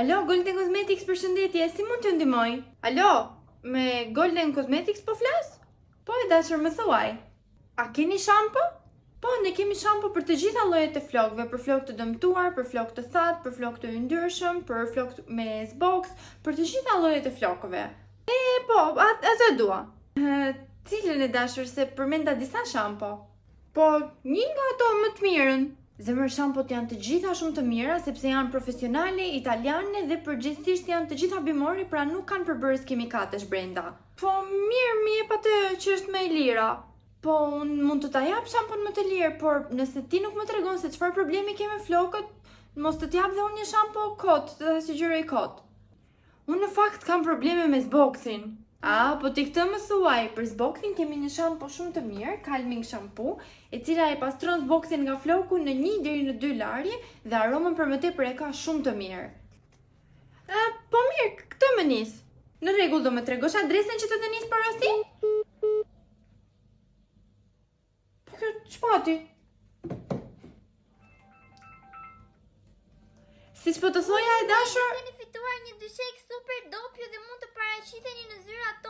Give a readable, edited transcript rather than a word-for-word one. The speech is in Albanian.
Alo, Golden Cosmetics, përshëndetje, si mund të ndihmoj? Alo, me Golden Cosmetics po flas? Po e dashur, më thuaj. A keni shampo? Po, ne kemi shampo për të gjitha llojet e flokëve, për flokë të dëmtuar, për flokë të thatë, për flokë të yndyrshëm, për flokë me zboks, për të gjitha llojet e flokëve. Po, atë dua. Cilën e dashur, se përmenda disa shampo? Po, një nga ato më të mirën. Zemër, shampot janë të gjitha shumë të mira sepse janë profesionale, italiane dhe përgjithsisht janë të gjitha bimori, pra nuk kanë përbërës kimikatesh brenda. Po mirë, mi jep atë që është më e lira. Po unë mund të ta jap shampon më të lirë, por nëse ti nuk më tregon se çfarë problemi ke me flokët, mos të t'jap dhe unë një shampo kot, të ta sugjeroj kot. Unë në fakt kam probleme me zboksin. Po ti këtë më thuaj, për zboksin kemi një shampo shumë të mirë, Calming Shampoo, e cila e pastron zboksin nga floku në 1 deri në 2 larje dhe aromën për më tepër e ka shumë të mirë. Po mirë, këtë më nis. Në rregull, do më tregosh adresën që të nis porosi? Po kjo ç'pati? Siç po të thoja e dashur, keni fituar një dyshek super dopju dhe mund të paraqiteni në zyrat tona.